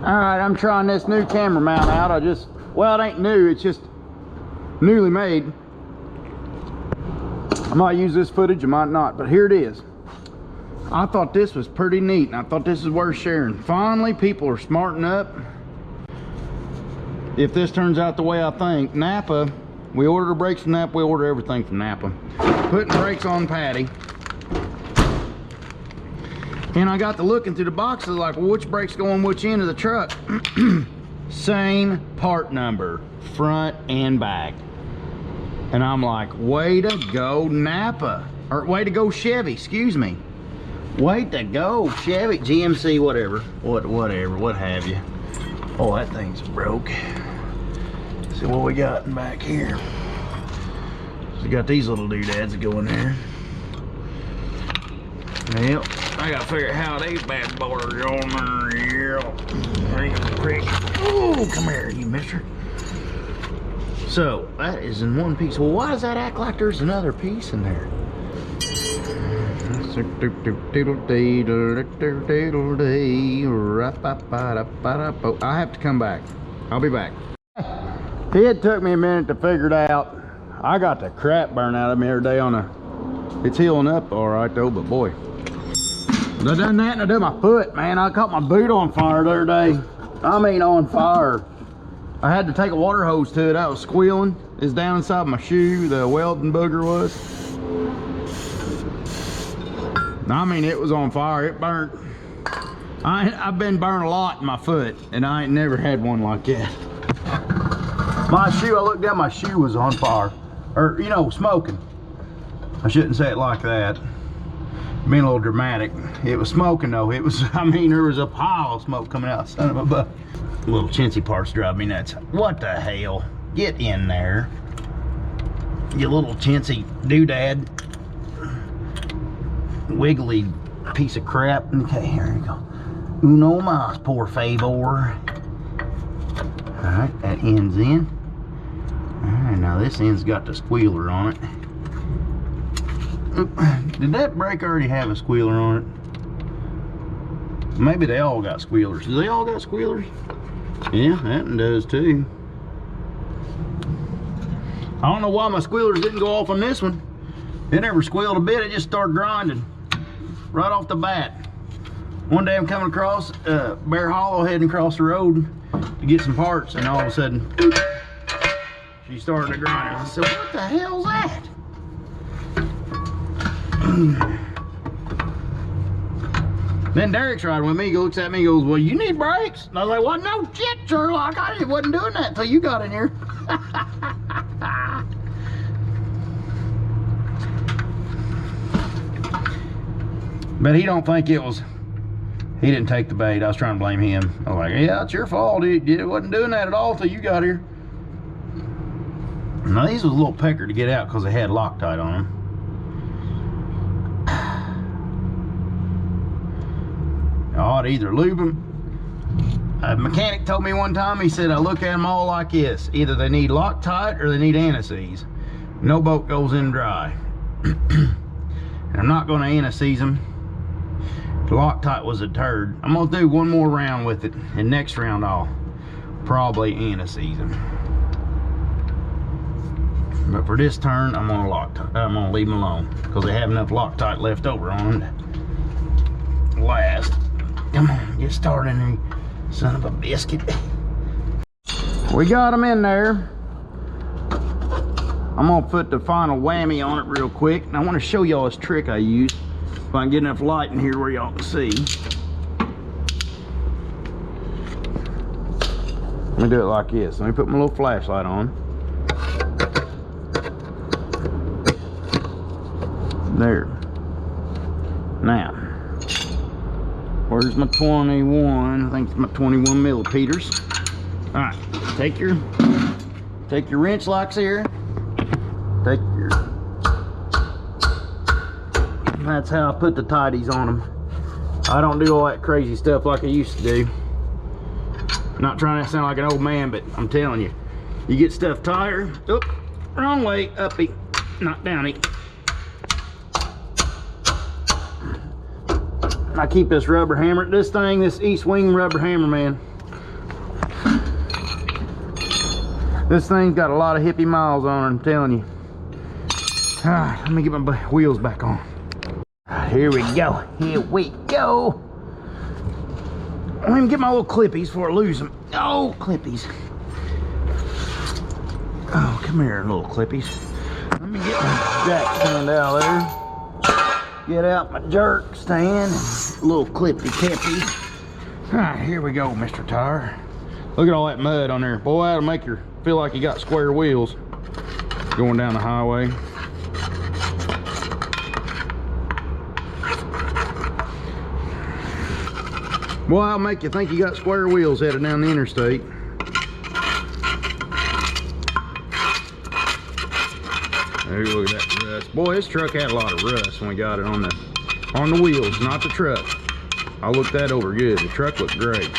Alright, I'm trying this new camera mount out. Well, it ain't new, it's just newly made. I might use this footage, I might not, but here it is. I thought this was pretty neat, and I thought this is worth sharing. Finally, people are smarting up. If this turns out the way I think, Napa, we order brakes from Napa, we order everything from Napa. Putting brakes on Paddy. And I got to looking through the boxes like, well, which brake's going which end of the truck? Same part number, front and back. And I'm like, way to go Napa, or way to go Chevy, excuse me. Way to go Chevy, GMC, whatever, what have you. Oh, that thing's broke. See what we got in back here. So we got these little doodads that go in there. Yep, I gotta figure out how these bad boys are on there. Yeah. Oh, come here, you mister. So that is in one piece. Well, why does that act like there's another piece in there? I have to come back. I'll be back. It took me a minute to figure it out. I got the crap burned out of me every day on a. It's healing up all right though, but boy. I done that and I done my foot, man. I caught my boot on fire the other day. I mean on fire. I had to take a water hose to it. I was squealing. It's down inside my shoe. The welding booger was. I mean, it was on fire. It burnt. I've been burned a lot in my foot, and I ain't never had one like that. My shoe, I looked down, my shoe was on fire. Or, you know, smoking. I shouldn't say it like that. Being a little dramatic. It was smoking though. It was, I mean, there was a pile of smoke coming out, son of a buck. Little chintzy parts drive me nuts. What the hell? Get in there. You little chintzy doodad. Wiggly piece of crap. Okay, here we go. Uno mas, por favor. Alright, that end's in. Alright, now this end's got the squealer on it. Did that brake already have a squealer on it? Maybe they all got squealers. Do they all got squealers? Yeah, that one does too. I don't know why my squealers didn't go off on this one. It never squealed a bit, it just started grinding right off the bat. One day I'm coming across Bear Hollow, heading across the road to get some parts, and all of a sudden she started to grind. I said, what the hell's that? Then Derek's riding with me, he looks at me, he goes, well, you need brakes? And I was like, well, no shit, Sherlock, I wasn't doing that until you got in here. But he don't think it was, he didn't take the bait. I was trying to blame him. I was like, yeah, it's your fault. It wasn't doing that at all until you got here. Now these was a little pecker to get out because they had Loctite on them. I ought to either lube them. A mechanic told me one time, he said, I look at them all like this. Either they need Loctite or they need anti-seize. No boat goes in dry. And I'm not going to anti-seize them. The Loctite was a turd. I'm going to do one more round with it. And next round I'll probably anti-seize them. But for this turn, I'm going to leave them alone. Because they have enough Loctite left over on them to last. Come on, get started in there, son of a biscuit. We got them in there. I'm gonna put the final whammy on it real quick. And I want to show y'all this trick I use. If I can get enough light in here where y'all can see. Let me do it like this. Let me put my little flashlight on. There. Now. Where's my 21? I think it's my 21 millipeters. All right, take your wrench locks here. That's how I put the tidies on them. I don't do all that crazy stuff like I used to do. Not trying to sound like an old man, but I'm telling you, you get stuff tired. Oop, wrong way, uppy, not downy. I keep this rubber hammer. This East Wing rubber hammer, man. This thing's got a lot of hippie miles on it, I'm telling you. Let me get my wheels back on. Here we go. Here we go. Let me get my little clippies before I lose them. Oh, clippies. Oh, come here, little clippies. Let me get my jack stand out of there. Get out my jerk stand. Little clippy cappies. Alright, here we go, Mr. Tire. Look at all that mud on there. Boy, that'll make you feel like you got square wheels going down the highway. Well, that'll make you think you got square wheels headed down the interstate. There, look at that rust. Boy, this truck had a lot of rust when we got it on the wheels, not the truck. I looked that over good. The truck looked great.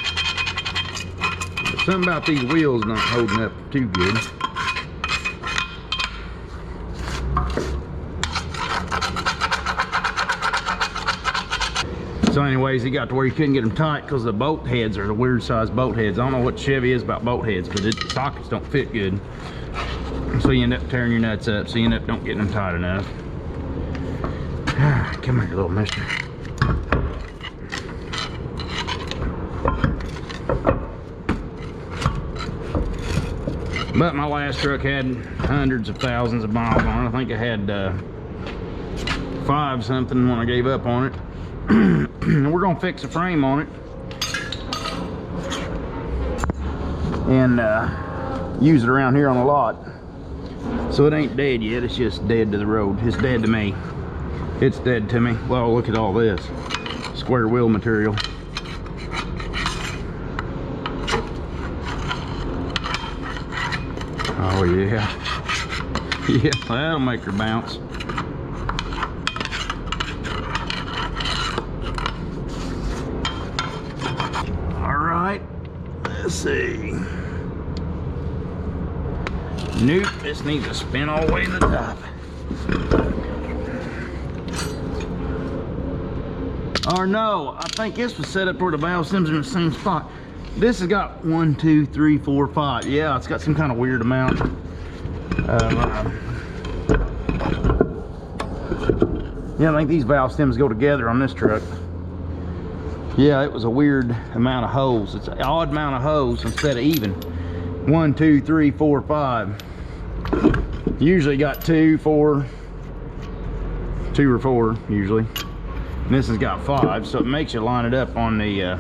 But something about these wheels not holding up too good. So anyways, he got to where you couldn't get them tight because the bolt heads are the weird sized bolt heads. I don't know what Chevy is about bolt heads, but the sockets don't fit good. So you end up tearing your nuts up, so you end up don't getting them tight enough. Come here, little mister. But my last truck had hundreds of thousands of miles on it. I think I had 5 something when I gave up on it. We're gonna fix a frame on it and use it around here on the lot. So it ain't dead yet, it's just dead to the road. It's dead to me. It's dead to me. Well, look at all this square wheel material. Oh yeah. Yeah, that'll make her bounce. Alright, let's see. Nope, this needs to spin all the way to the top. Or no, I think this was set up where the valve stems are in the same spot. This has got 1, 2, 3, 4, 5. Yeah, it's got some kind of weird amount of yeah, I think these valve stems go together on this truck. Yeah, it was a weird amount of holes. It's an odd amount of holes instead of even. 1, 2, 3, 4, 5. Usually got 2 or 4 usually. And this has got 5, so it makes you line it up on the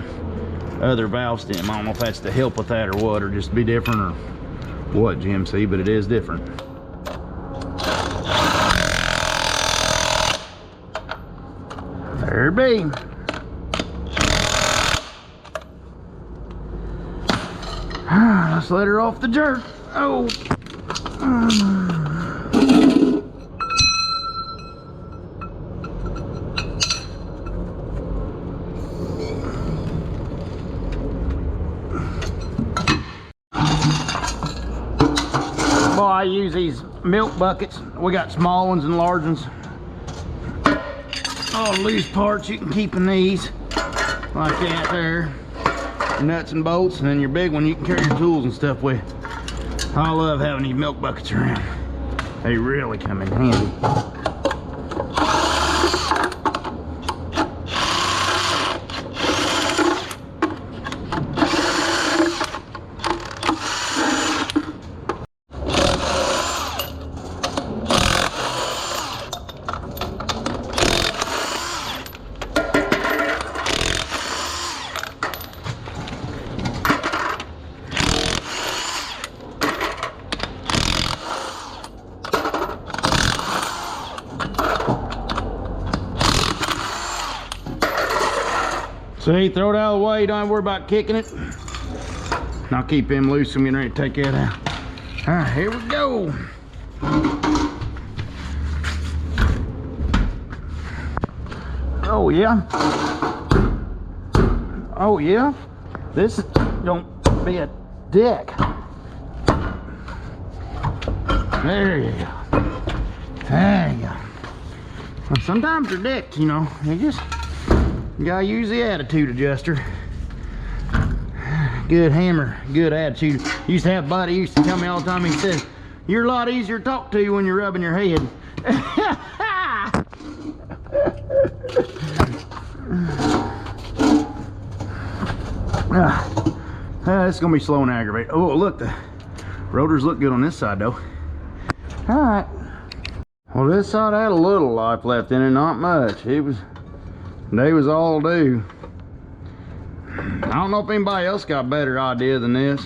other valve stem. I don't know if that's to help with that or what, or just be different or what, GMC, but it is different. There it be. Let's let her off the jerk. Oh. Well, I use these milk buckets. We got small ones and large ones. All the loose parts you can keep in these, like that there. Nuts and bolts, and then your big one you can carry your tools and stuff with. I love having these milk buckets around. They really come in handy. See, throw it out of the way, don't worry about kicking it. And I'll keep him loose, I'm getting ready to take that out. Alright, here we go. Oh yeah. Oh yeah. This is gonna be a deck. There you go. There you go. Well, sometimes they're decks, you know. You gotta use the attitude adjuster. Good hammer, good attitude. Used to have a buddy, he used to tell me all the time, he said, you're a lot easier to talk to when you're rubbing your head. It's gonna be slow and aggravating. Oh, look, the rotors look good on this side though. All right. Well, this side had a little life left in it, not much. They was all due. I don't know if anybody else got a better idea than this.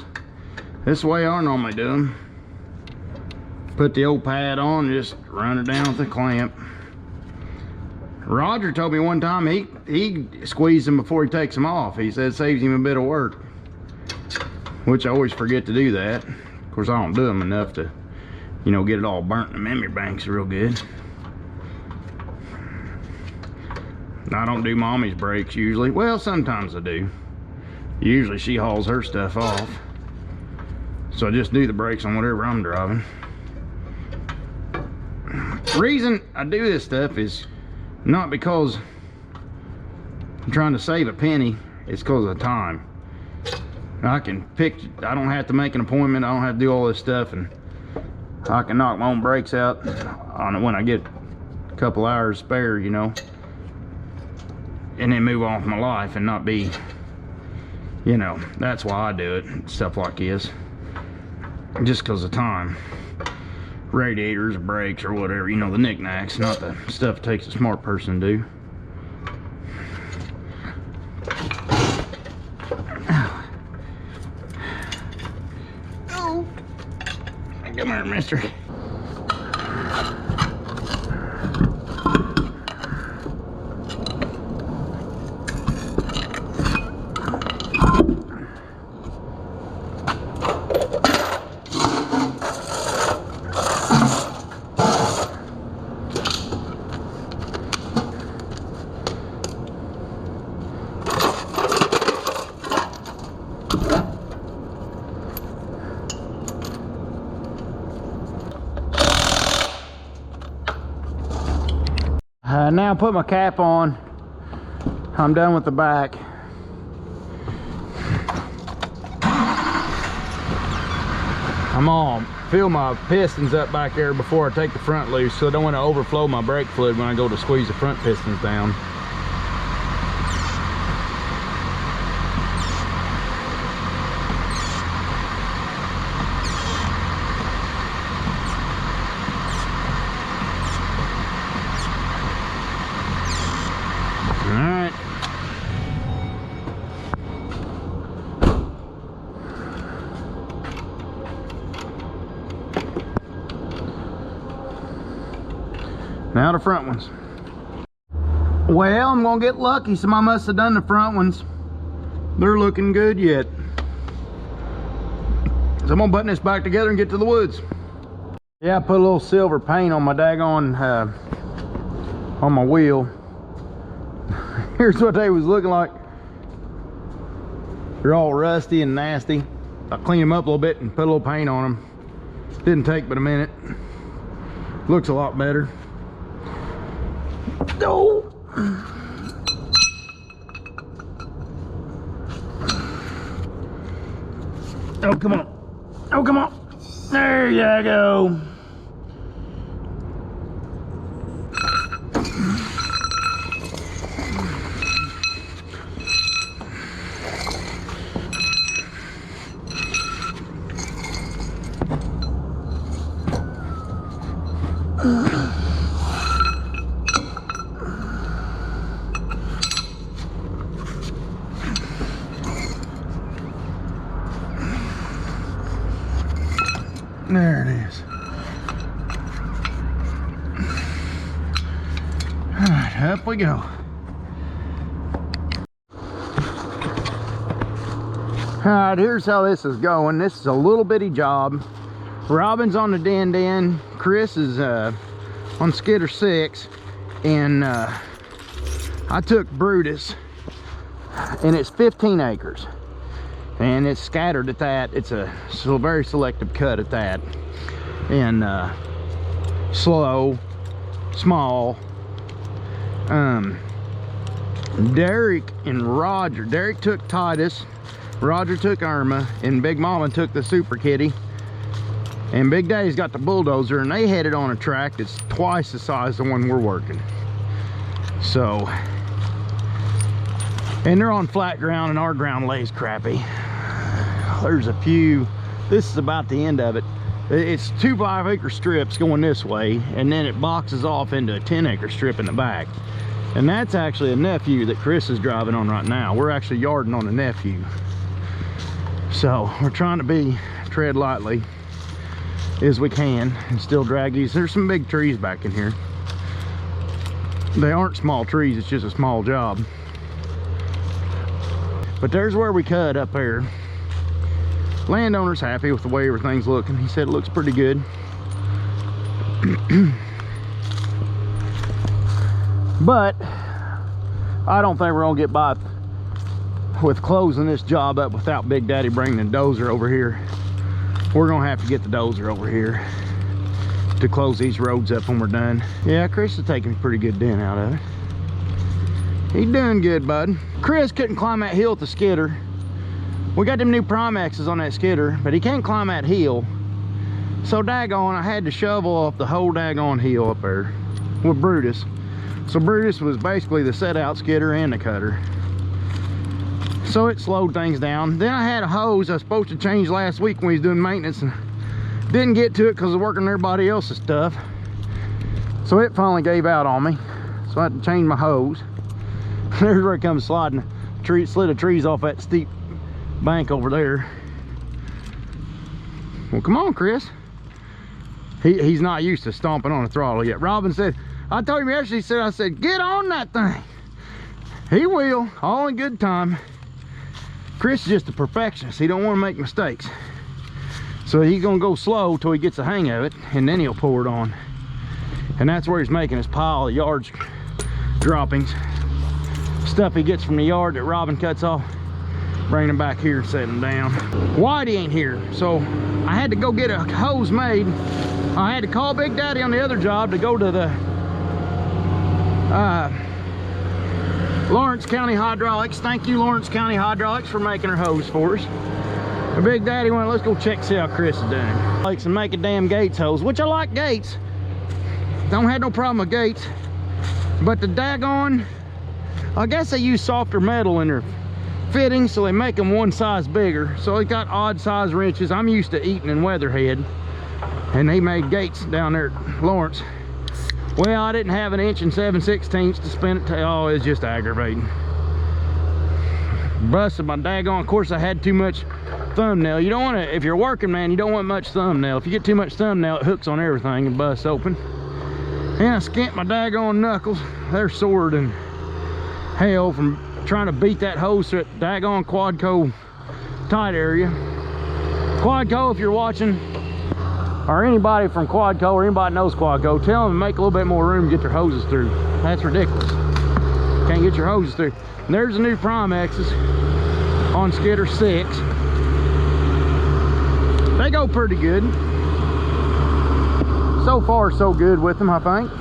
This is the way I normally do them. Put the old pad on, just run it down with the clamp. Roger told me one time he squeezed them before he takes them off. He said it saves him a bit of work, which I always forget to do that. Of course, I don't do them enough to, you know, get it all burnt in the memory banks real good. I don't do mommy's brakes usually. Well, sometimes I do. Usually she hauls her stuff off, so I just do the brakes on whatever I'm driving. The reason I do this stuff is not because I'm trying to save a penny, it's because of the time. I can pick, I don't have to make an appointment, I don't have to do all this stuff, and I can knock my own brakes out on it when I get a couple hours spare, you know, and then move on with my life and not be, you know, that's why I do it, stuff like this, just because of time. Radiators, brakes, or whatever, you know, the knickknacks, not the stuff it takes a smart person to do. Oh, come here, mister. Now put my cap on. I'm done with the back. I'm gonna fill my pistons up back there before I take the front loose, so I don't want to overflow my brake fluid when I go to squeeze the front pistons down. Now the front ones. Well, I'm gonna get lucky. Somebody must have done the front ones. They're looking good yet. So I'm gonna button this back together and get to the woods. Yeah, I put a little silver paint on my daggone on my wheel. Here's what they was looking like. They're all rusty and nasty. I cleaned them up a little bit and put a little paint on them. Didn't take but a minute. Looks a lot better. Oh. Oh, come on. Oh, come on. There you go. There it is. All right, up we go. All right, here's how this is going. This is a little bitty job. Robin's on the den. Chris is on Skidder 6, and I took Brutus, and it's 15 acres. And it's scattered at that. It's a very selective cut at that, and slow, small. Derek and Roger. Derek took Titus, Roger took Irma, and Big Mama took the Super Kitty. And Big Daddy's got the bulldozer, and they headed on a track that's twice the size of the one we're working. So, and they're on flat ground, and our ground lays crappy. There's a few, this is about the end of it. It's 2 5-acre strips going this way, and then it boxes off into a 10-acre strip in the back. And that's actually a nephew that Chris is driving on right now. We're actually yarding on a nephew. So we're trying to tread lightly as we can and still drag these. There's some big trees back in here. They aren't small trees, it's just a small job. But there's where we cut up there. Landowner's happy with the way everything's looking. He said it looks pretty good. But I don't think we're gonna get by with closing this job up without Big Daddy bringing the dozer over here. We're gonna have to get the dozer over here to close these roads up when we're done. Yeah, Chris is taking a pretty good dent out of it. He's doing good, bud. Chris couldn't climb that hill with the skidder. We got them new Primexes on that skidder, but he can't climb that hill. So daggone, I had to shovel up the whole daggone hill up there with Brutus. So Brutus was basically the set out skidder and the cutter. So it slowed things down. Then I had a hose I was supposed to change last week when he was doing maintenance, and didn't get to it because of working on everybody else's stuff. So it finally gave out on me. So I had to change my hose. There's where it comes sliding. Slid the trees off that steep bank over there. Well, come on, Chris. He's not used to stomping on the throttle yet. Robin said, I told him yesterday, I said, get on that thing. He will, all in good time. Chris is just a perfectionist. He don't want to make mistakes. So he's gonna go slow till he gets the hang of it, and then he'll pour it on. And that's where he's making his pile of yards droppings. Stuff he gets from the yard that Robin cuts off, bring them back here and set them down. Whitey ain't here, so I had to go get a hose made. I had to call Big Daddy on the other job to go to the Lawrence County Hydraulics. Thank you, Lawrence County Hydraulics, for making our hose for us. And Big Daddy went, let's go check, see how Chris is doing. Likes to make a damn Gates hose, which I like Gates. Don't have no problem with Gates. But the daggone, I guess they use softer metal in their fittings, so they make them one size bigger. So they got odd size wrenches. I'm used to Eaton and Weatherhead, and they made Gates down there at Lawrence. Well, I didn't have 1 7/16 inches to spin it. Oh, it's just aggravating. Busted my daggone. Of course, I had too much thumbnail. You don't want to, if you're working, man, you don't want much thumbnail. If you get too much thumbnail, it hooks on everything and busts open. And I skint my daggone knuckles. They're sore than hell from trying to beat that hose through that daggone Quadco tight area. Quadco, if you're watching, or anybody from Quadco, or anybody knows Quadco, tell them to make a little bit more room to get their hoses through. That's ridiculous. Can't get your hoses through. And there's the new Primexes on Skidder 6. They go pretty good. So far, so good with them, I think.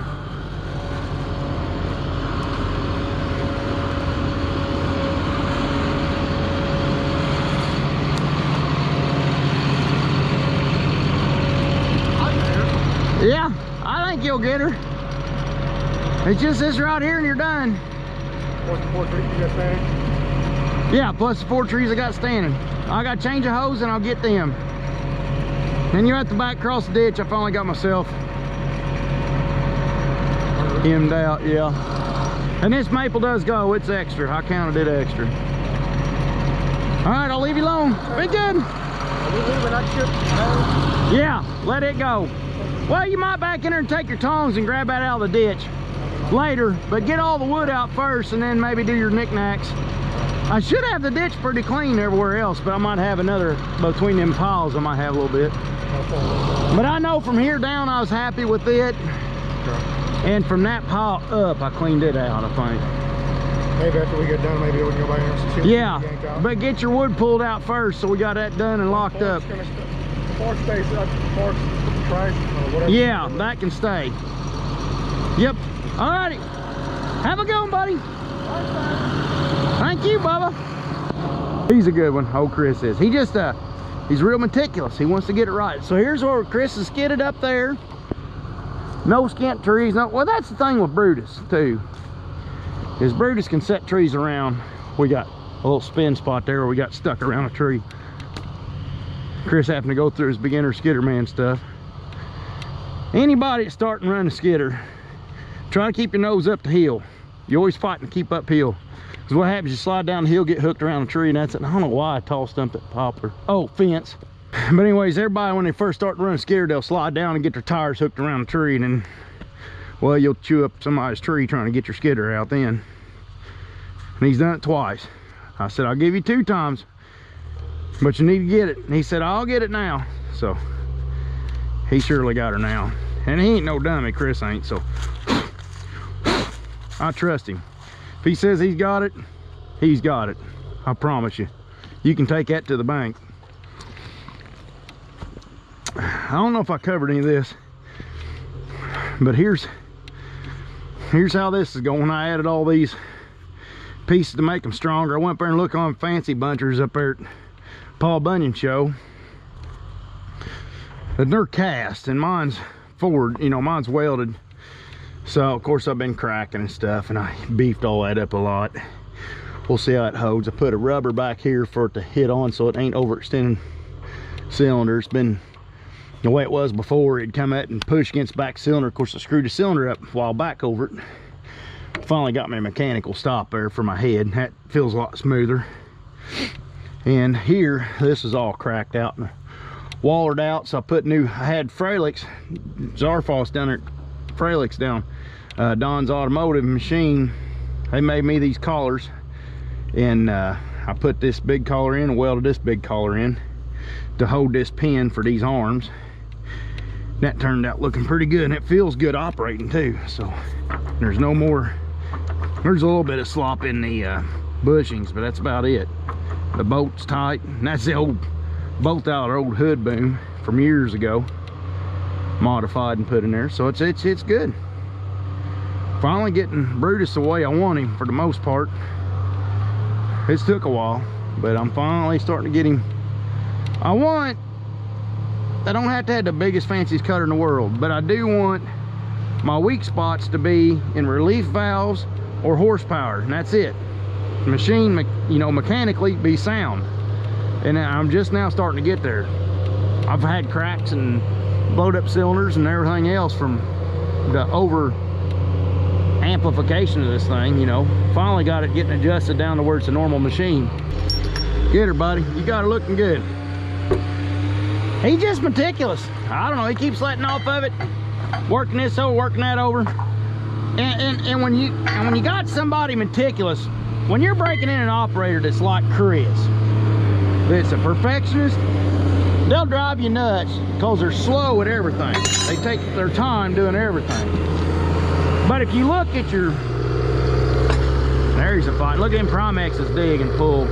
Yeah, I think you'll get her. It's just this right here and you're done. Plus the 4 trees you got standing? Yeah, plus the 4 trees I got standing. I got to change a hose and I'll get them. Then you have to back across the ditch. I finally got myself hemmed out, yeah. And this maple does go, it's extra. I counted it extra. All right, I'll leave you alone. Be good. Are we leaving that ship? Yeah, let it go. Well, you might back in there and take your tongs and grab that out of the ditch later, but get all the wood out first and then maybe do your knickknacks. I should have the ditch pretty clean everywhere else, but I might have another, between them piles, I might have a little bit. But I know from here down I was happy with it. And from that pile up, I cleaned it out, I think. Maybe after we get done, maybe we can go back here and see. Yeah, but get your wood pulled out first, so we got that done and locked up. Fork stays up, fork trash or whatever. Yeah, that can stay. Yep. Alrighty. Have a good one, buddy. Thank you, Bubba. He's a good one. Old Chris is. He just he's real meticulous. He wants to get it right. So here's where Chris is skidded up there. No skint trees. No, well, that's the thing with Brutus too. Is Brutus can set trees around. We got a little spin spot there where we got stuck around a tree. Chris having to go through his beginner skidder man stuff. Anybody that's starting to run a skidder, try to keep your nose up the hill. You're always fighting to keep uphill. Because what happens, you slide down the hill, get hooked around a tree, and that's it. I don't know why I tossed up that poplar. Oh, fence. But anyways, everybody, when they first start to run a skidder, they'll slide down and get their tires hooked around a tree, and then, well, you'll chew up somebody's tree trying to get your skidder out then. And he's done it twice. I said, I'll give you 2 times, but you need to get it. And he said, I'll get it now. So he surely got her now. And he ain't no dummy, Chris ain't, so I trust him. If he says he's got it, he's got it. I promise you. You can take that to the bank. I don't know if I covered any of this, but here's how this is going. I added all these pieces to make them stronger. I went up there and looked on fancy bunchers up there at Paul Bunyan show. And they're cast, and mine's forward, you know, mine's welded. So of course I've been cracking and stuff, and I beefed all that up a lot. We'll see how it holds. I put a rubber back here for it to hit on so it ain't overextending cylinder. It's been the way it was before. It'd come out and push against the back cylinder. Of course I screwed the cylinder up a while back over it. Finally got me a mechanical stop there for my head. That feels a lot smoother. And here, this is all cracked out and wallered out, so I put new, I had Fralix, Zarfoss down there, Fralix down, Don's Automotive Machine. They made me these collars, and I put this big collar in and welded this big collar in to hold this pin for these arms. That turned out looking pretty good, and it feels good operating too. So there's no more, there's a little bit of slop in the bushings, but that's about it. The bolt's tight, and that's the old bolt out our old hood boom from years ago, modified and put in there. So it's good. Finally getting Brutus the way I want him for the most part. It's took a while, but I'm finally starting to get him. I don't have to have the biggest fanciest cutter in the world, but I do want my weak spots to be in relief valves or horsepower, and that's it. The machine, you know, mechanically be sound. And I'm just now starting to get there. I've had cracks and blowed up cylinders and everything else from the over amplification of this thing, you know. Finally got it getting adjusted down to where it's a normal machine. Get her, buddy. You got her looking good. He's just meticulous. I don't know, he keeps letting off of it, working this over, working that over. And when you got somebody meticulous, when you're breaking in an operator that's like Chris, that's a perfectionist, they'll drive you nuts because they're slow at everything. They take their time doing everything. But if you look at your, there's a fight. Look at them Primexes dig and pull.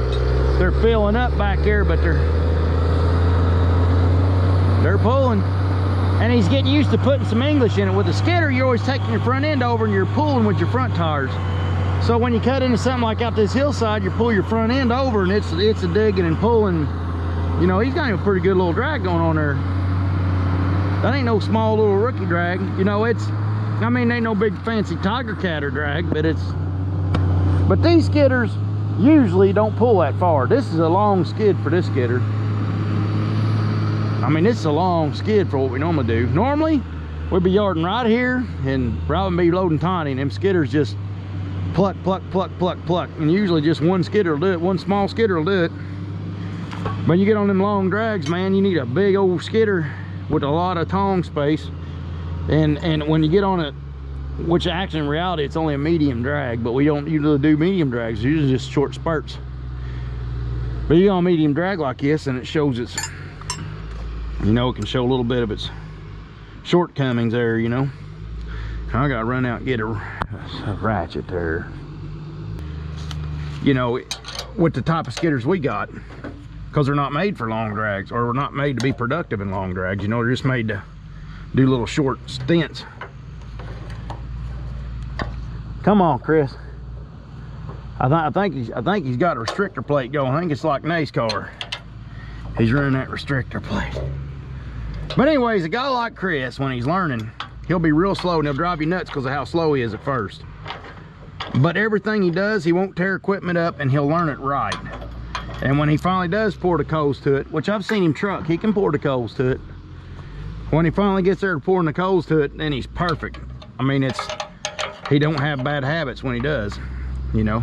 They're filling up back there, but they're pulling. And he's getting used to putting some English in it. With a skidder, you're always taking your front end over and you're pulling with your front tires. So when you cut into something like out this hillside, you pull your front end over and it's a digging and pulling. You know, he's got a pretty good little drag going on there. That ain't no small little rookie drag. You know, I mean, ain't no big fancy tiger catter drag, but these skidders usually don't pull that far. This is a long skid for this skidder. I mean, this is a long skid for what we normally do. Normally, we'd be yarding right here and probably be loading tiny, and them skidders just pluck, pluck, pluck, pluck, pluck. And usually just one skidder will do it, one small skidder will do it. But you get on them long drags, man, you need a big old skidder with a lot of tongue space. And when you get on it, which actually in reality it's only a medium drag, but we don't usually do medium drags, it's usually just short spurts. But you get on a medium drag like this and it shows its, you know, it can show a little bit of its shortcomings there, you know. I gotta run out and get a ratchet there. You know, with the type of skidders we got, because they're not made for long drags, or we're not made to be productive in long drags, you know, they're just made to do little short stints. Come on, Chris. I think he's got a restrictor plate going. I think it's like NASCAR. He's running that restrictor plate. But anyways, a guy like Chris, when he's learning, he'll be real slow and he'll drive you nuts because of how slow he is at first. But everything he does, he won't tear equipment up and he'll learn it right. And when he finally does pour the coals to it, which I've seen him truck, he can pour the coals to it. When he finally gets there to pouring the coals to it, then he's perfect. I mean, he don't have bad habits when he does, you know.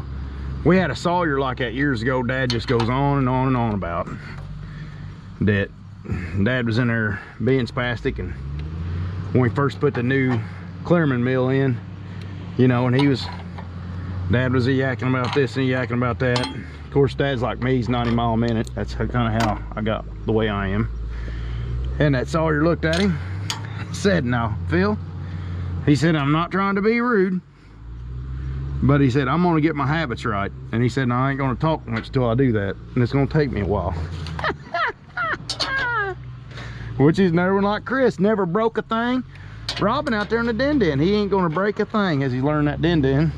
We had a sawyer like that years ago. Dad just goes on and on and on about that. Dad was in there being spastic, and when we first put the new Clearman mill in, you know, and Dad was yakking about this and yakking about that. Of course, Dad's like me, he's 90 miles a minute. That's kind of how I got the way I am. And that sawyer looked at him, said, "Now, Phil," he said, "I'm not trying to be rude, but," he said, "I'm gonna get my habits right." And he said, "No, I ain't gonna talk much till I do that, and it's gonna take me a while." Which is never like Chris, never broke a thing. Robin out there in the din-din, he ain't gonna break a thing as he learned that din-din.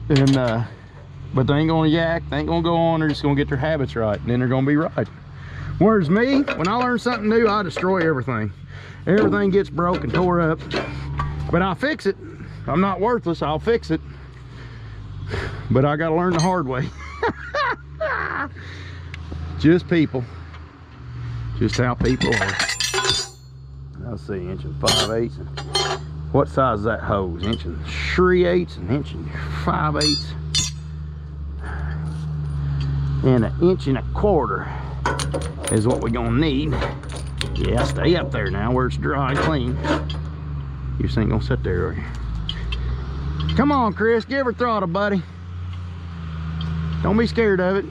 And but they ain't gonna yak, they ain't gonna go on, they're just gonna get their habits right, and then they're gonna be right. Whereas me, when I learn something new, I destroy everything. Everything gets broke and tore up, but I'll fix it. I'm not worthless, I'll fix it. But I gotta learn the hard way. Just people. Just how people are. Let's see, 1 5/8. What size is that hose? 1 3/8, 1 5/8, and 1 1/4 is what we're gonna need. Yeah, stay up there now where it's dry and clean. You just ain't gonna sit there, are you? Come on, Chris, give her throttle, buddy. Don't be scared of it.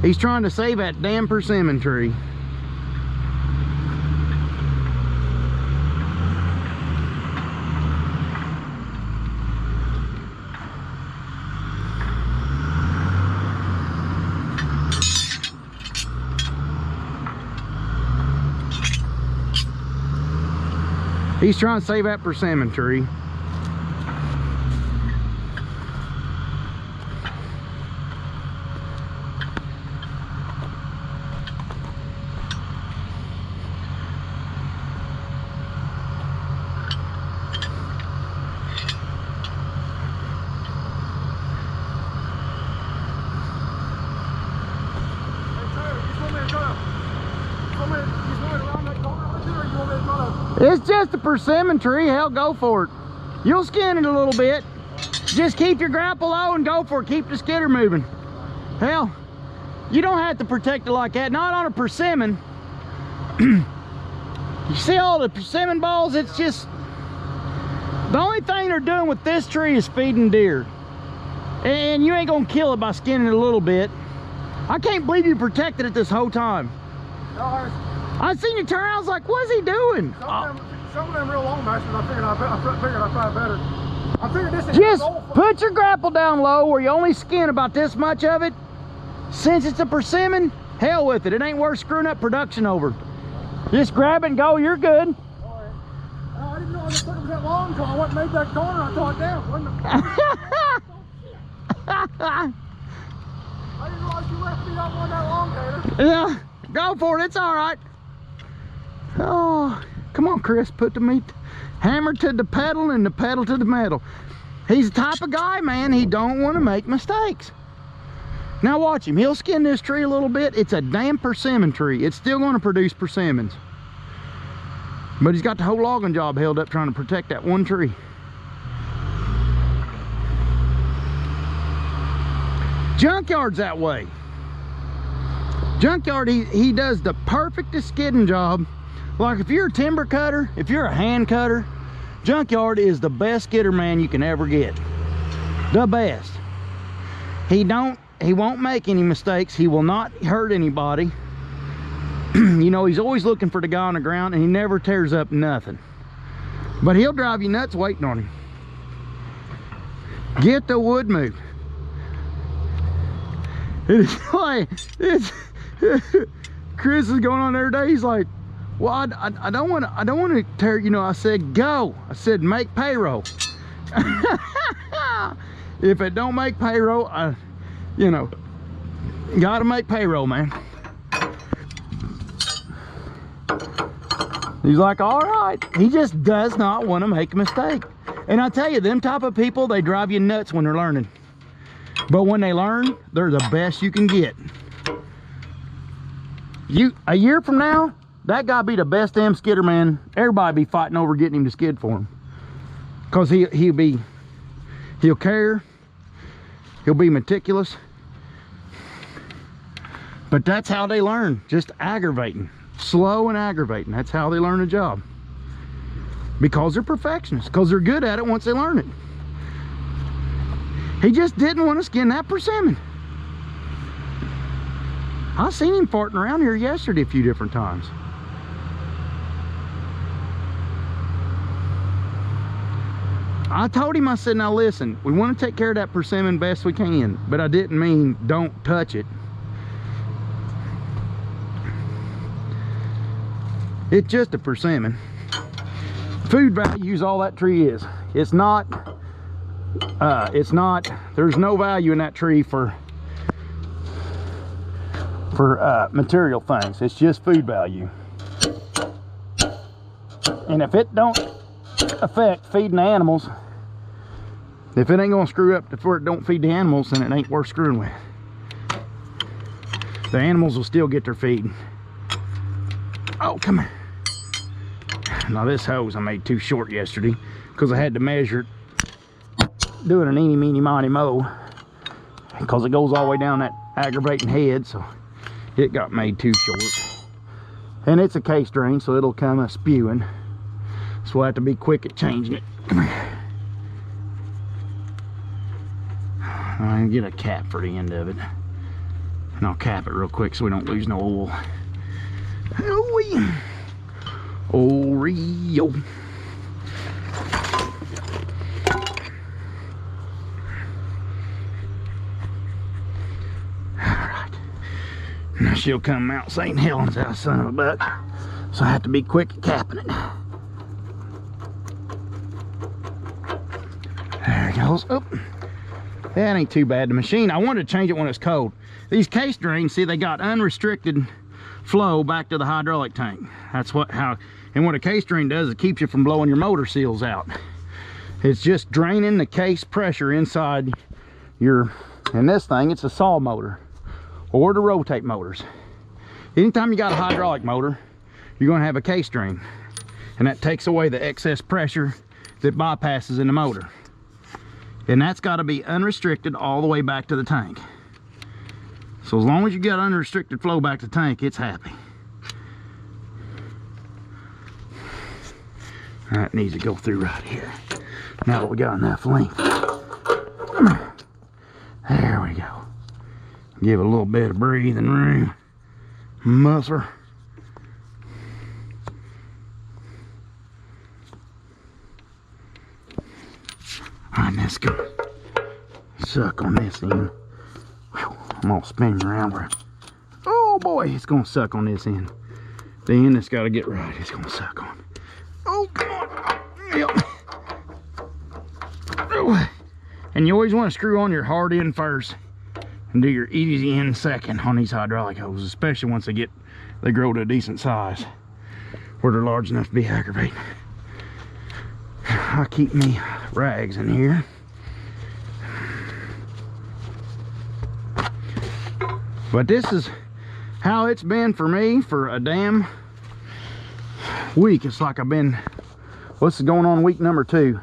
He's trying to save that damn persimmon tree. He's trying to save that persimmon tree. It's just a persimmon tree. Hell, go for it. You'll skin it a little bit. Just keep your grapple low and go for it. Keep the skidder moving. Hell, you don't have to protect it like that. Not on a persimmon. You see all the persimmon balls? It's just... the only thing they're doing with this tree is feeding deer. And you ain't gonna kill it by skinning it a little bit. I can't believe you protected it this whole time. No, I seen you turn around, I was like, what's he doing? some of them real long masters, I figured I'd find better. I figured this is just put your grapple down low where you only skin about this much of it. Since it's a persimmon, hell with it. It ain't worth screwing up production over. Just grab it and go, you're good. All right. I didn't know it took them that long until I went and made that corner. I thought, damn, I didn't realize you left me on one that long, Tater. Yeah, go for it, it's all right. Oh, come on, Chris, put the meat, hammer to the pedal and the pedal to the metal. He's the type of guy, man, he don't want to make mistakes. Now watch him, he'll skin this tree a little bit. It's a damn persimmon tree. It's still going to produce persimmons. But he's got the whole logging job held up trying to protect that one tree. Junkyard's that way. Junkyard, he does the perfectest skidding job. Like if you're a timber cutter, if you're a hand cutter, Junkyard is the best skidder man you can ever get. The best. He won't make any mistakes. He will not hurt anybody. You know, he's always looking for the guy on the ground, and he never tears up nothing. But he'll drive you nuts waiting on him. Get the wood moved. It's like, Chris is going on every day. He's like, well, I don't want to tear, you know. I said, go. I said, make payroll. If it don't make payroll, you know, gotta make payroll, man. He's like, all right. He just does not want to make a mistake. And I tell you, them type of people, they drive you nuts when they're learning. But when they learn, they're the best you can get. A year from now, that guy be the best damn skidder, man. Everybody be fighting over getting him to skid for him. Because he'll care. He'll be meticulous. But that's how they learn, just aggravating. Slow and aggravating. That's how they learn a job. Because they're perfectionists, because they're good at it once they learn it. He just didn't want to skin that persimmon. I seen him farting around here yesterday a few different times. I told him, I said, now listen, we want to take care of that persimmon best we can, but I didn't mean don't touch it. It's just a persimmon. Food value is all that tree is. It's not, there's no value in that tree for material things. It's just food value. And if it don't affect feeding the animals, if it ain't gonna screw up before it don't feed the animals, then it ain't worth screwing with. The animals will still get their feed. Oh, come here. Now this hose I made too short yesterday because I had to measure it doing an eeny meeny miny moe, because it goes all the way down that aggravating head, so it got made too short. And it's a case drain, so it'll come a spewing, so we'll have to be quick at changing it. Come here. I'll get a cap for the end of it, and I'll cap it real quick so we don't lose no oil. Ooh-wee. Oreo. Alright. Now she'll come out St. Helens, that son of a buck. So I have to be quick at capping it. There it goes. Oh, that ain't too bad. The machine, I wanted to change it when it's cold. These case drains, see, they got unrestricted flow back to the hydraulic tank. That's what a case drain does, it keeps you from blowing your motor seals out. It's just draining the case pressure inside your, in this thing it's a saw motor or the rotate motors. Anytime you got a hydraulic motor, you're going to have a case drain, and that takes away the excess pressure that bypasses in the motor, and that's got to be unrestricted all the way back to the tank. So as long as you got unrestricted flow back to the tank, it's happy. That needs to go through right here. Now that we got enough length. There we go. Give it a little bit of breathing room. Muscle. Alright, let's go. Suck on this end. Whew, I'm gonna spin you around where, oh boy, it's gonna suck on this end. The end that's gotta get right, it's gonna suck on. Oh, come on. Yep. Oh. And you always want to screw on your hard end first and do your easy end second on these hydraulic hoses, especially once they grow to a decent size where they're large enough to be aggravating. I keep me rags in here. But this is how it's been for me for a damn week. It's like I've been, what's going on week number 2.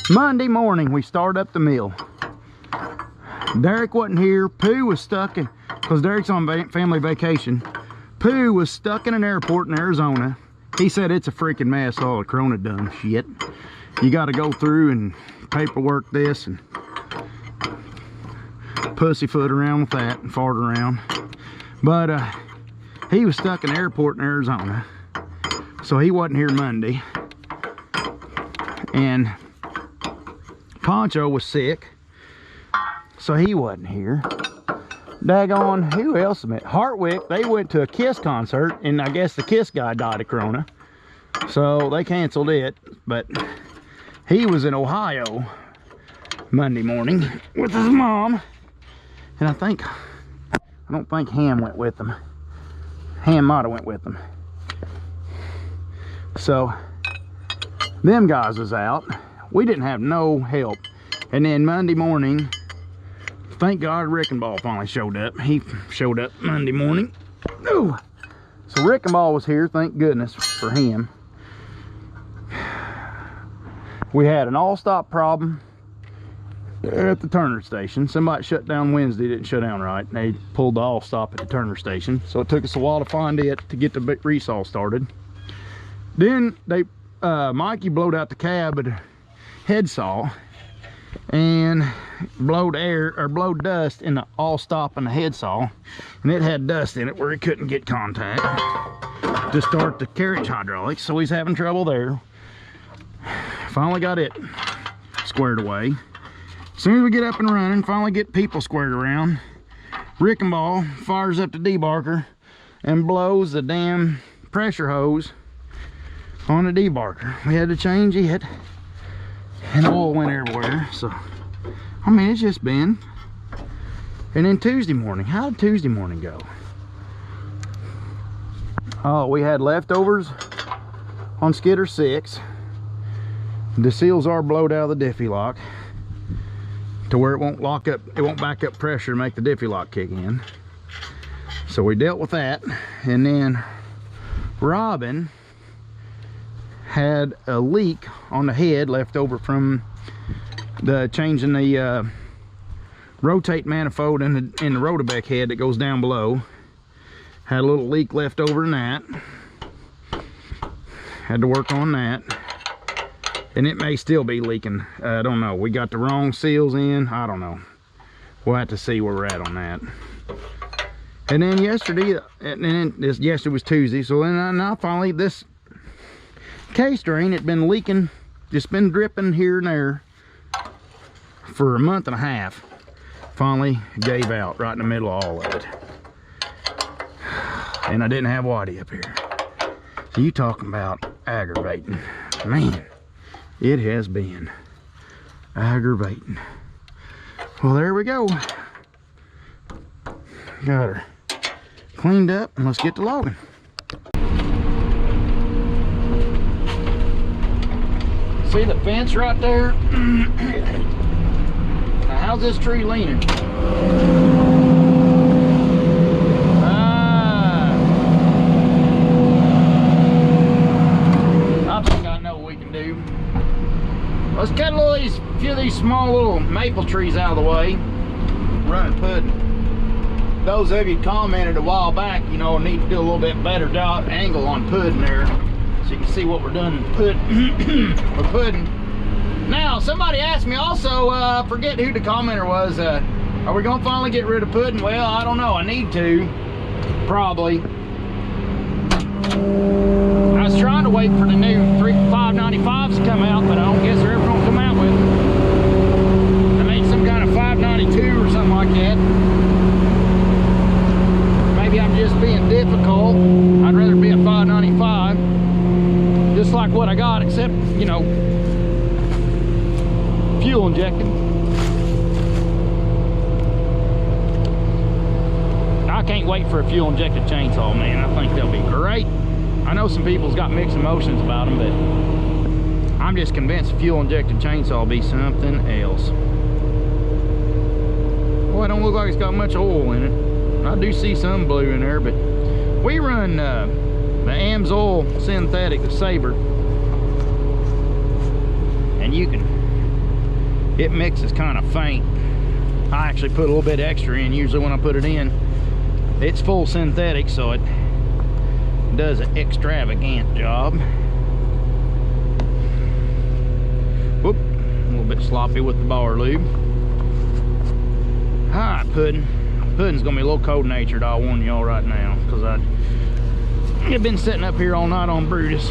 Monday morning we start up the mill. Derek wasn't here. Pooh was stuck in, because Derek's on family vacation. Pooh was stuck in an airport in Arizona. He said it's a freaking mess, all the corona done shit. You got to go through and paperwork this and pussyfoot around with that and fart around. But he was stuck in an airport in Arizona, so he wasn't here Monday. And Poncho was sick, so he wasn't here. Daggone, who else met? Hartwick, they went to a Kiss concert, and I guess the Kiss guy died of corona, so they canceled it. But He was in Ohio Monday morning with his mom, and I don't think Ham went with them. Ham might have went with them. So them guys was out. We didn't have no help. And then Monday morning, thank God Rick and Ball finally showed up. He showed up Monday morning. Ooh. So Rick and Ball was here, thank goodness for him. We had an all-stop problem at the Turner station. Somebody shut down Wednesday, didn't shut down right. They pulled the all-stop at the Turner station. So it took us a while to find it to get the resaw started. Then Mikey blowed out the cab at a head saw and blowed dust in the all-stop and the head saw, and it had dust in it where it couldn't get contact to start the carriage hydraulics, so he's having trouble there. Finally got it squared away. As soon as we get up and running, finally get people squared around, Rick and Ball fires up the debarker and blows the damn pressure hose on the debarker. We had to change it, and oil went everywhere. So I mean, it's just been. And then Tuesday morning, how did Tuesday morning go? Oh, we had leftovers on Skidder 6. The seals are blowed out of the Diffie lock to where it won't lock up, it won't back up pressure to make the Diffie lock kick in. So we dealt with that. And then Robin had a leak on the head left over from the changing the rotate manifold in the Rotabeck head that goes down below. Had a little leak left over in that. Had to work on that. And it may still be leaking. I don't know. We got the wrong seals in. I don't know. We'll have to see where we're at on that. And then yesterday, yesterday was Tuesday, so then I finally, this case drain had been leaking, just been dripping here and there for a month and a half. Finally gave out right in the middle of all of it. And I didn't have Howdy up here. So you talking about aggravating. Man, it has been aggravating. Well, there we go. Got her cleaned up, and let's get to logging. See the fence right there? Now, how's this tree leaning? I think I know what we can do. Let's cut a few of these small little maple trees out of the way. Run pudding. Those of you commented a while back, you know, need to do a little bit better angle on pudding there, so you can see what we're doing with pudding. Now, somebody asked me also, forget who the commenter was, are we gonna finally get rid of pudding? Well, I don't know, I need to, probably. I was trying to wait for the new 595s to come out, but I don't guess they're ever gonna come out with them. I made some kind of 592 or something like that. Maybe I'm just being difficult. I'd rather be a 595, just like what I got, except, you know, fuel injected. I can't wait for a fuel injected chainsaw, man. I think they'll be great. I know some people's got mixed emotions about them, but I'm just convinced a fuel injected chainsaw will be something else. Boy, it don't look like it's got much oil in it. I do see some blue in there, but we run the Amsoil synthetic, the Saber, and you can, it mixes kind of faint. I actually put a little bit extra in usually when I put it in. It's full synthetic, so it does an extravagant job. Whoop, a little bit sloppy with the bar lube. All right, pudding. Pudding's gonna be a little cold natured, I'll warn y'all right now, because I've been sitting up here all night on Brutus.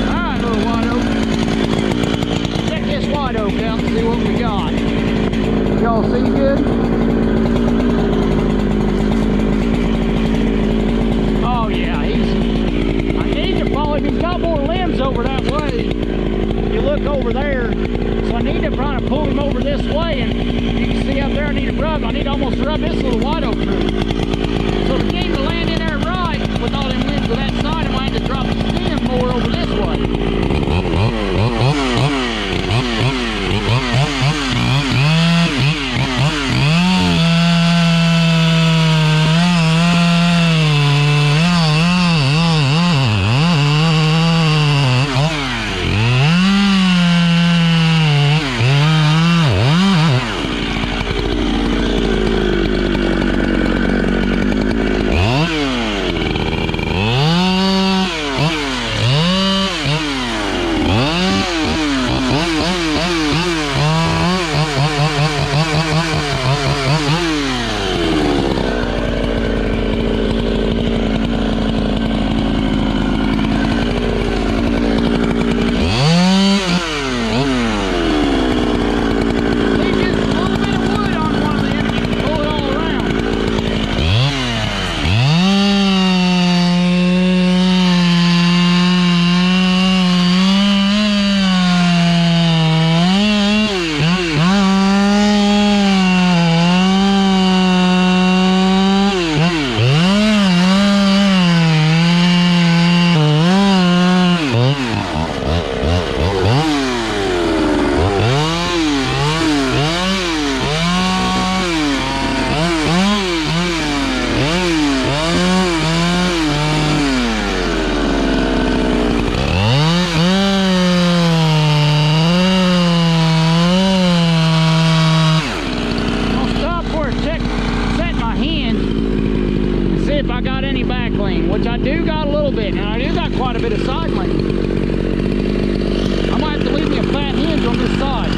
Alright, little wide open. God. Y'all see good? Oh yeah, I need to follow him. He's got more limbs over that way. You look over there. So I need to try to pull him over this way, and you can see up there I need to rub. I need to almost rub this little white oak tree. So to get him to land in there right, with all them limbs to that side, I might have to drop the stem more over this way. Which I do got a little bit, and I do got quite a bit of side lane. I might have to leave me a flat hinge on this side.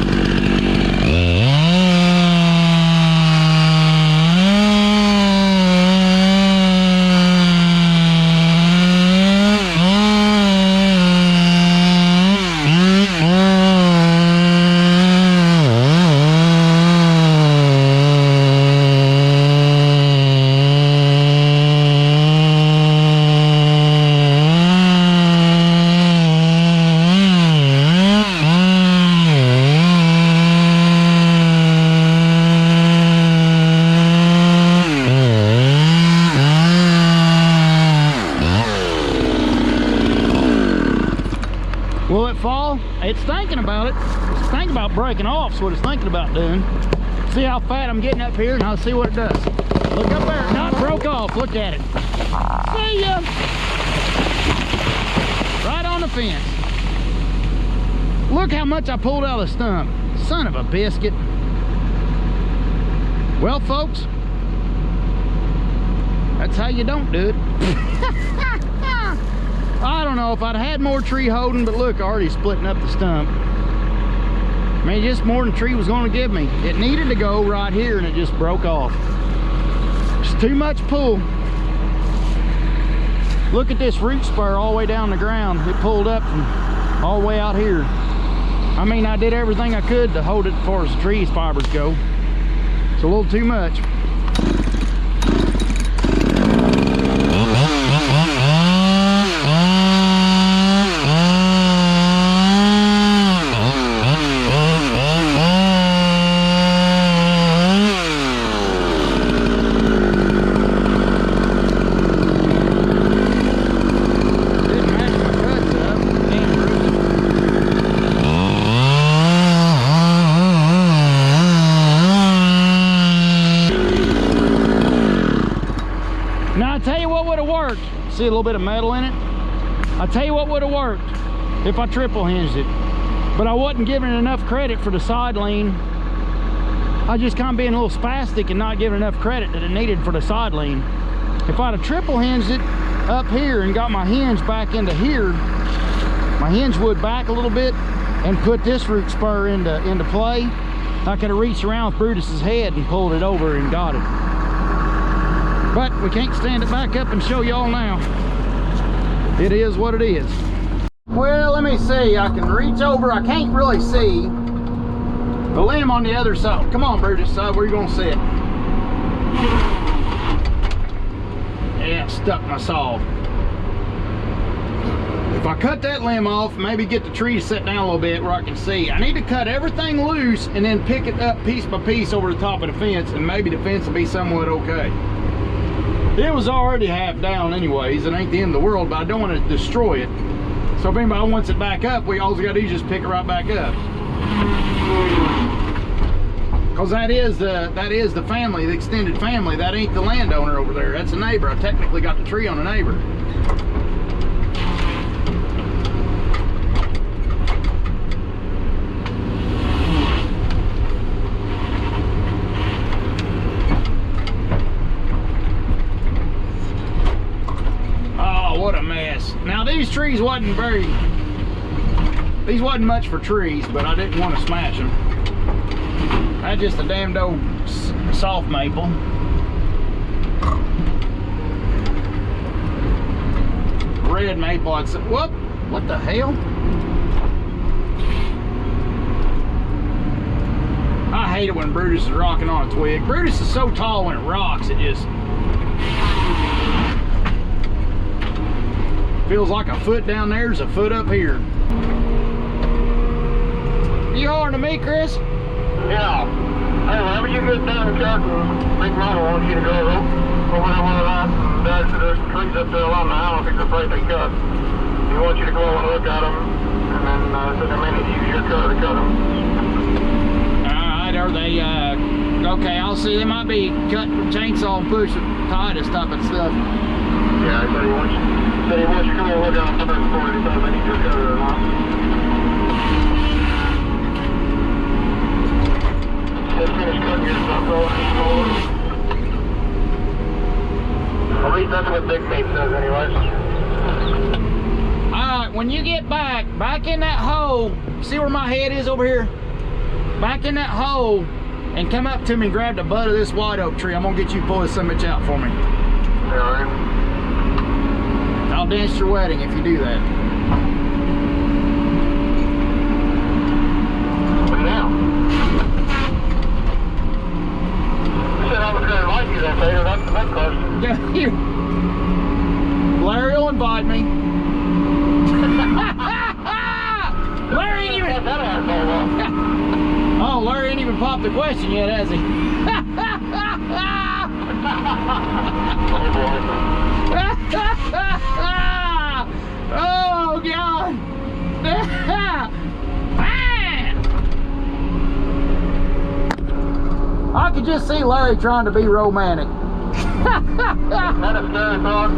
Will it fall? It's thinking about it. It's thinking about breaking off, is what it's thinking about doing. See how fat I'm getting up here, and I'll see what it does. Look up there, not broke off. Look at it. See ya. Right on the fence. Look how much I pulled out of the stump. Son of a biscuit. Well, folks, that's how you don't do it. I don't know if I'd had more tree holding, but look, already splitting up the stump. I mean, just more than the tree was going to give me. It needed to go right here, and it just broke off. It's too much pull. Look at this root spur all the way down the ground. It pulled up from all the way out here. I mean, I did everything I could to hold it as far as the tree fibers go. It's a little too much. See a little bit of metal in it? I'll tell you what would have worked if I triple hinged it, but I wasn't giving it enough credit for the side lean. I just kind of being a little spastic and not giving enough credit that it needed for the side lean. If I'd have triple hinged it up here and got my hinge back into here, my hinge wood back a little bit, and put this root spur into play, I could have reached around with Brutus's head and pulled it over and got it. But we can't stand it back up and show y'all now. It is what it is. Well, let me see. I can reach over. I can't really see. The limb on the other side. Come on, Brutus, side where you gonna sit? Yeah, it stuck my saw. If I cut that limb off, maybe get the tree to set down a little bit where I can see. I need to cut everything loose and then pick it up piece by piece over the top of the fence, and maybe the fence will be somewhat okay. It was already half down anyways. It ain't the end of the world, but I don't want to destroy it. So if anybody wants it back up, all we gotta do is just pick it right back up. Because that is the family, the extended family. That ain't the landowner over there. That's a neighbor. I technically got the tree on a neighbor. Oh, what a mess. Now these trees wasn't much for trees, but I didn't want to smash them. That's just a damned old soft maple. Red maple, I'd say. Whoop! What the hell? I hate it when Brutus is rocking on a twig. Brutus is so tall when it rocks, it just feels like a foot down there is a foot up here. You hollering to me, Chris? Yeah. Hey, whenever you get down the truck, Big Mama wants you to go over there one of that. There's some trees up there along the house. He's afraid they cut. He wants you to go and look at them, and then so they may need to use your cutter to cut them. Alright, are they, okay, I'll see. They might be cutting chainsaw and push tie to stop and stuff. Yeah, he said he wants you to come and look at them first before he decides they need your cutter or not. Just finish cutting your stuff though. At least that's what Big Peep says anyways. Alright, when you get back in that hole, see where my head is over here? Back in that hole and come up to me and grab the butt of this white oak tree. I'm gonna get you to pull this son of a bitch out for me. Alright. I'll dance your wedding if you do that. Look now. I was going to invite you that day, or that's the best question. Yeah, here. Larry will invite me. Larry ain't even... Oh, Larry ain't even popped the question yet, has he? Oh, God. I could just see Larry trying to be romantic. That a scary thought.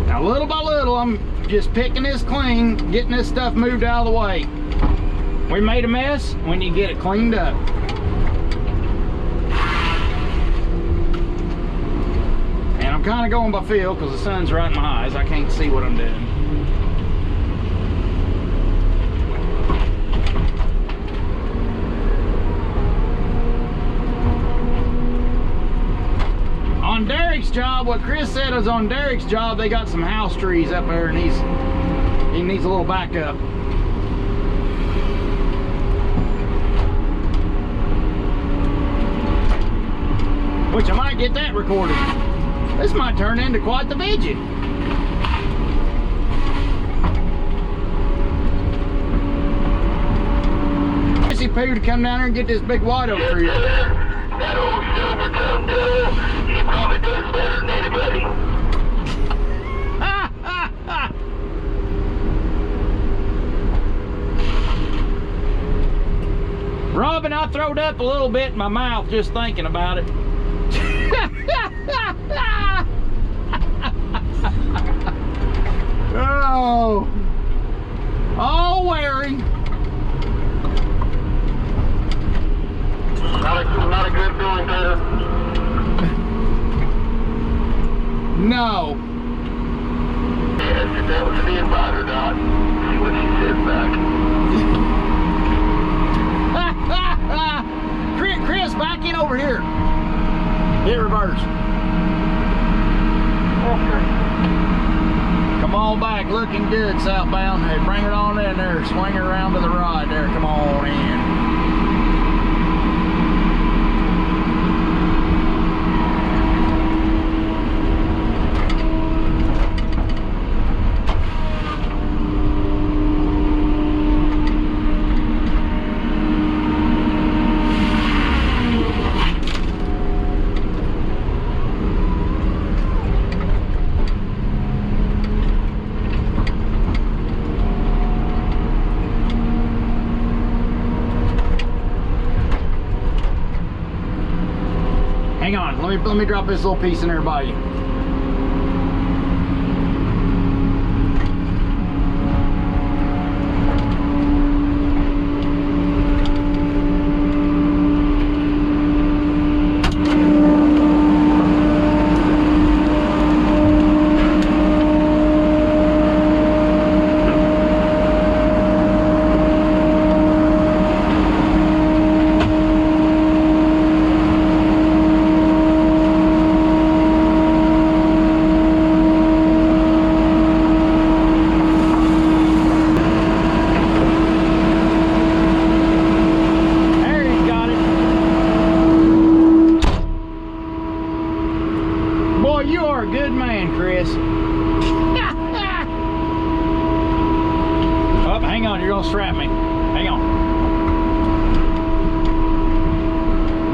Now little by little, I'm just picking this clean, getting this stuff moved out of the way. We made a mess, we need to get it cleaned up. And I'm kind of going by feel because the sun's right in my eyes. I can't see what I'm doing. On Derek's job, what Chris said is on Derek's job, they got some house trees up there and he needs a little backup. Which I might get that recorded. This might turn into quite the video. Jesse Pooh to come down here and get this big white oak tree. That old silver tongue devil, he probably does better than anybody. Robin, I throwed up a little bit in my mouth just thinking about it. Oh, all wearing. Not a good feeling, Tater. No. Yeah, sit down with the advisor, Doc. See what she says back. Chris, back in over here. Hit reverse. Okay. Come on back, looking good southbound. Hey, bring it on in there. Swing it around to the right there. Come on in. Hang on, let me drop this little piece in there by you. You are a good man, Chris. Oh, hang on, you're gonna strap me. Hang on.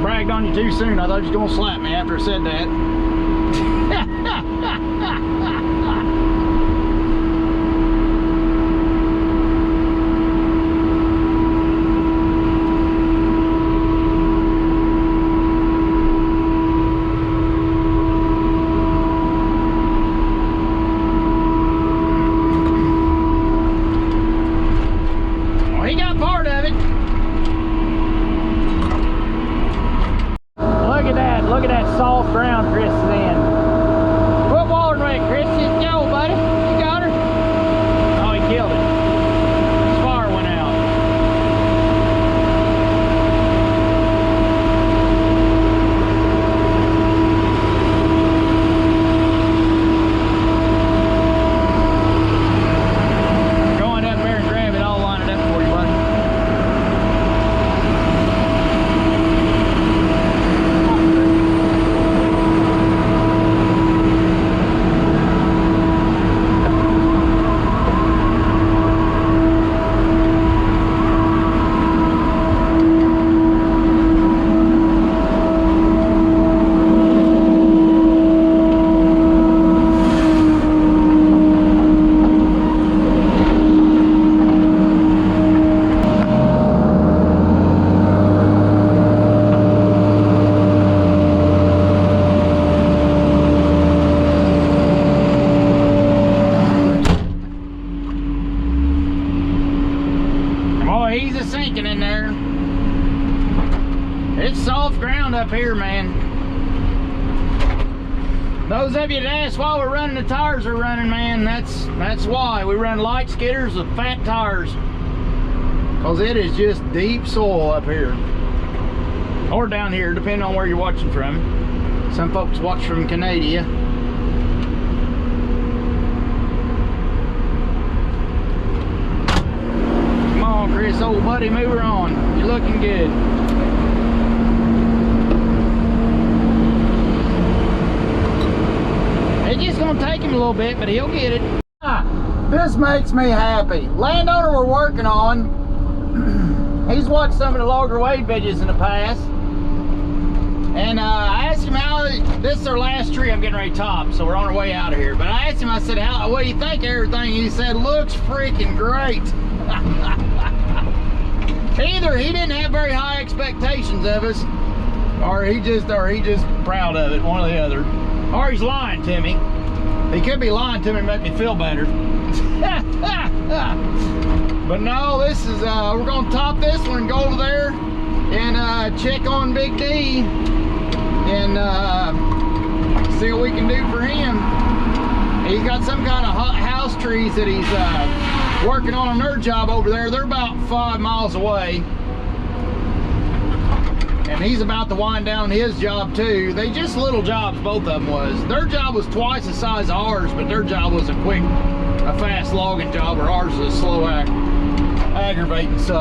Bragged on you too soon. I thought you was gonna slap me after I said that. Look at that soft ground Chris is in. Quit wallering with it, Chris. Just go, buddy. You got her? Oh, he killed it. His fire went out. Go on up there and grab it. I'll line it up for you, buddy. He's a sinking in there. It's soft ground up here, man. Those of you that ask why we're running the tires are running, man, that's why. We run light skidders with fat tires. Because it is just deep soil up here. Or down here, depending on where you're watching from. Some folks watch from Canada. Chris, old buddy, move her on. You're looking good. It's just gonna take him a little bit, but he'll get it. This makes me happy. Landowner we're working on, he's watched some of the longer weight videos in the past. And I asked him how, this is our last tree I'm getting ready to top, so we're on our way out of here. But I asked him, I said, what do you think of everything? He said, looks freaking great. Either he didn't have very high expectations of us, or he just proud of it, one or the other. Or he's lying to me. He could be lying to me and make me feel better. But no, this is we're gonna top this one and go over there and check on Big D and see what we can do for him. He's got some kind of house trees that he's working on their job over there. They're about 5 miles away. And he's about to wind down his job too. They just little jobs, both of them was. Their job was twice the size of ours, but their job was a fast logging job, where ours is a slow aggravating sucker.